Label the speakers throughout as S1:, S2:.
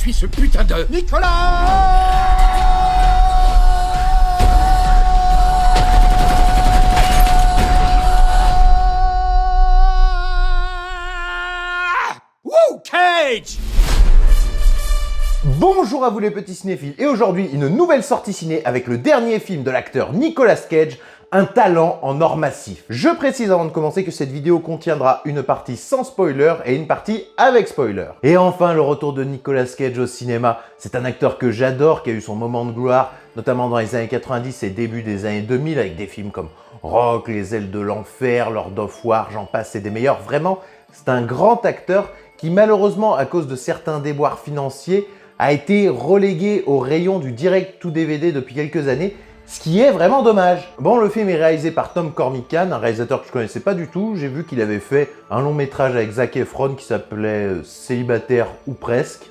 S1: suis ce putain de... Woo, Cage!
S2: Bonjour à vous les petits cinéphiles, et aujourd'hui une nouvelle sortie ciné avec le dernier film de l'acteur Nicolas Cage, un talent en or massif. Je précise avant de commencer que cette vidéo contiendra une partie sans spoiler et une partie avec spoiler. Et enfin le retour de Nicolas Cage au cinéma. C'est un acteur que j'adore, qui a eu son moment de gloire, notamment dans les années 90 et début des années 2000 avec des films comme Rock, Les Ailes de l'Enfer, Lord of War, j'en passe, c'est des meilleurs. Vraiment, c'est un grand acteur qui malheureusement, à cause de certains déboires financiers, a été relégué au rayon du direct to DVD depuis quelques années, ce qui est vraiment dommage. Bon, le film est réalisé par Tom Cormican, un réalisateur que je connaissais pas du tout. J'ai vu qu'il avait fait un long métrage avec Zac Efron qui s'appelait Célibataire ou presque.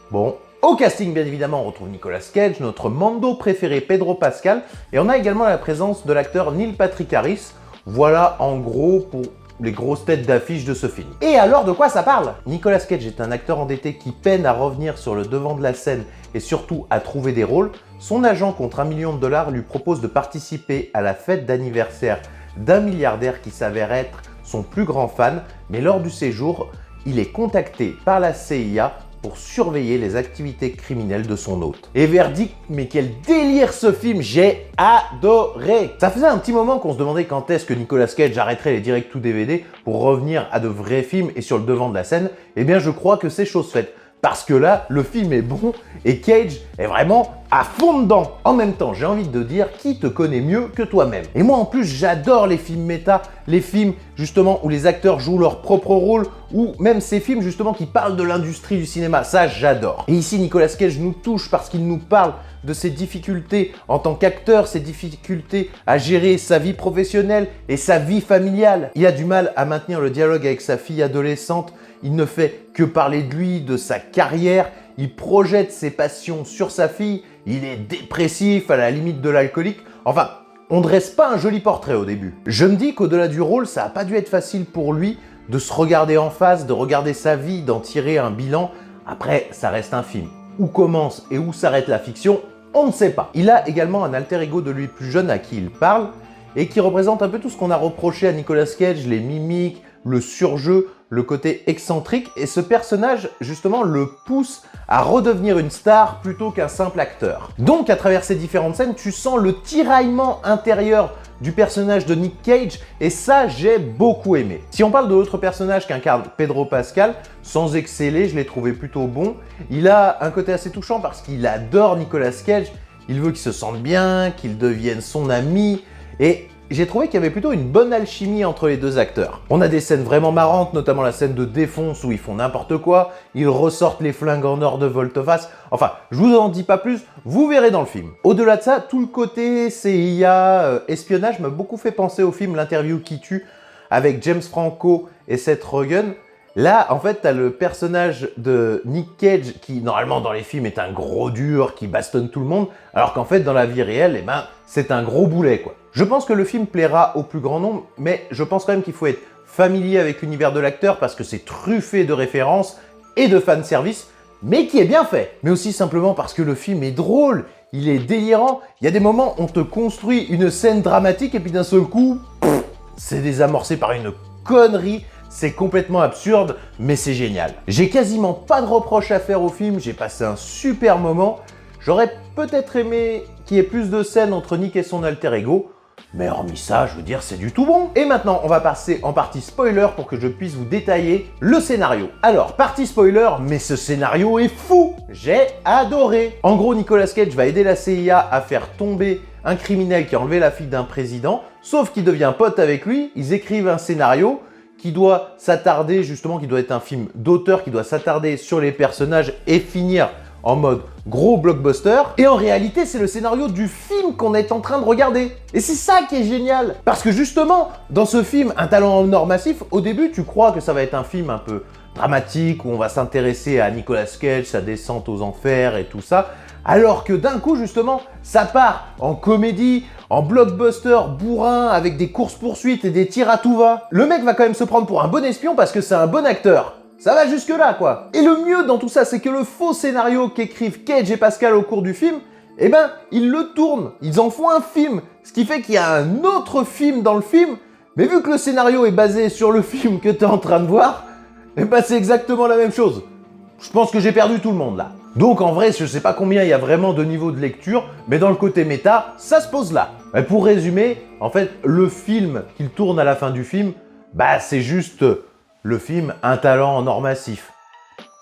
S2: Bon. Au casting, bien évidemment, on retrouve Nicolas Cage, notre Mando préféré Pedro Pascal, et on a également la présence de l'acteur Neil Patrick Harris. Voilà en gros pour les grosses têtes d'affiche de ce film. Et alors, de quoi ça parle? Nicolas Cage est un acteur endetté qui peine à revenir sur le devant de la scène et surtout à trouver des rôles. Son agent, contre $1 million, lui propose de participer à la fête d'anniversaire d'un milliardaire qui s'avère être son plus grand fan, mais lors du séjour, il est contacté par la CIA pour surveiller les activités criminelles de son hôte. Et verdict, mais quel délire ce film, j'ai adoré! Ça faisait un petit moment qu'on se demandait quand est-ce que Nicolas Cage arrêterait les directs to DVD pour revenir à de vrais films et sur le devant de la scène. Eh bien je crois que c'est chose faite. Parce que là, le film est bon et Cage est vraiment à fond dedans. En même temps, j'ai envie de dire, qui te connaît mieux que toi-même? Et moi en plus, j'adore les films méta, les films justement où les acteurs jouent leur propre rôle, ou même ces films justement qui parlent de l'industrie du cinéma, ça j'adore. Et ici, Nicolas Cage nous touche parce qu'il nous parle de ses difficultés en tant qu'acteur, ses difficultés à gérer sa vie professionnelle et sa vie familiale. Il a du mal à maintenir le dialogue avec sa fille adolescente, il ne fait que parler de lui, de sa carrière, il projette ses passions sur sa fille, il est dépressif à la limite de l'alcoolique. Enfin, on dresse pas un joli portrait au début. Je me dis qu'au-delà du rôle, ça n'a pas dû être facile pour lui de se regarder en face, de regarder sa vie, d'en tirer un bilan. Après, ça reste un film. Où commence et où s'arrête la fiction, on ne sait pas. Il a également un alter ego de lui plus jeune à qui il parle et qui représente un peu tout ce qu'on a reproché à Nicolas Cage, les mimiques, le surjeu, le côté excentrique, et ce personnage justement le pousse à redevenir une star plutôt qu'un simple acteur. Donc à travers ces différentes scènes, tu sens le tiraillement intérieur du personnage de Nick Cage, et ça j'ai beaucoup aimé. Si on parle de l'autre personnage qu'incarne Pedro Pascal, sans exceller, je l'ai trouvé plutôt bon. Il a un côté assez touchant parce qu'il adore Nicolas Cage, il veut qu'il se sente bien, qu'il devienne son ami, et j'ai trouvé qu'il y avait plutôt une bonne alchimie entre les deux acteurs. On a des scènes vraiment marrantes, notamment la scène de défonce où ils font n'importe quoi, ils ressortent les flingues en or de volte-face. Enfin, je vous en dis pas plus, vous verrez dans le film. Au-delà de ça, tout le côté CIA, espionnage m'a beaucoup fait penser au film L'interview qui tue avec James Franco et Seth Rogen. Là, en fait, t'as le personnage de Nick Cage qui, normalement, dans les films, est un gros dur qui bastonne tout le monde, alors qu'en fait, dans la vie réelle, eh ben, c'est un gros boulet, quoi. Je pense que le film plaira au plus grand nombre, mais je pense quand même qu'il faut être familier avec l'univers de l'acteur parce que c'est truffé de références et de fanservice, mais qui est bien fait. Mais aussi simplement parce que le film est drôle, il est délirant, il y a des moments où on te construit une scène dramatique et puis d'un seul coup, c'est désamorcé par une connerie. C'est complètement absurde, mais c'est génial. J'ai quasiment pas de reproches à faire au film, j'ai passé un super moment. J'aurais peut-être aimé qu'il y ait plus de scènes entre Nick et son alter ego, mais hormis ça, je veux dire, c'est du tout bon. Et maintenant, on va passer en partie spoiler pour que je puisse vous détailler le scénario. Alors, partie spoiler, mais ce scénario est fou! J'ai adoré! En gros, Nicolas Cage va aider la CIA à faire tomber un criminel qui a enlevé la fille d'un président, sauf qu'il devient pote avec lui, ils écrivent un scénario qui doit s'attarder justement, qui doit être un film d'auteur, qui doit s'attarder sur les personnages et finir en mode gros blockbuster. Et en réalité, c'est le scénario du film qu'on est en train de regarder. Et c'est ça qui est génial. Parce que justement, dans ce film, Un talent en or massif, au début, tu crois que ça va être un film un peu dramatique, où on va s'intéresser à Nicolas Cage, sa descente aux enfers et tout ça. Alors que d'un coup, justement, ça part en comédie, en blockbuster bourrin avec des courses-poursuites et des tirs à tout va. Le mec va quand même se prendre pour un bon espion parce que c'est un bon acteur. Ça va jusque là quoi. Et le mieux dans tout ça, c'est que le faux scénario qu'écrivent Cage et Pascal au cours du film, eh ben, ils le tournent, ils en font un film. Ce qui fait qu'il y a un autre film dans le film, mais vu que le scénario est basé sur le film que tu es en train de voir, eh ben c'est exactement la même chose. Je pense que j'ai perdu tout le monde là. Donc en vrai, je sais pas combien il y a vraiment de niveaux de lecture, mais dans le côté méta, ça se pose là. Et pour résumer, en fait, le film qu'il tourne à la fin du film, bah c'est juste le film Un talent en or massif,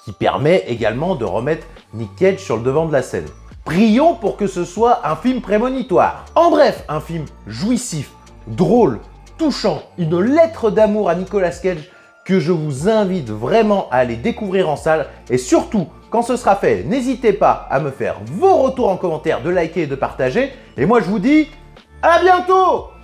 S2: qui permet également de remettre Nick Cage sur le devant de la scène. Prions pour que ce soit un film prémonitoire. En bref, un film jouissif, drôle, touchant, une lettre d'amour à Nicolas Cage que je vous invite vraiment à aller découvrir en salle. Et surtout, quand ce sera fait, n'hésitez pas à me faire vos retours en commentaire, de liker et de partager. Et moi je vous dis à bientôt!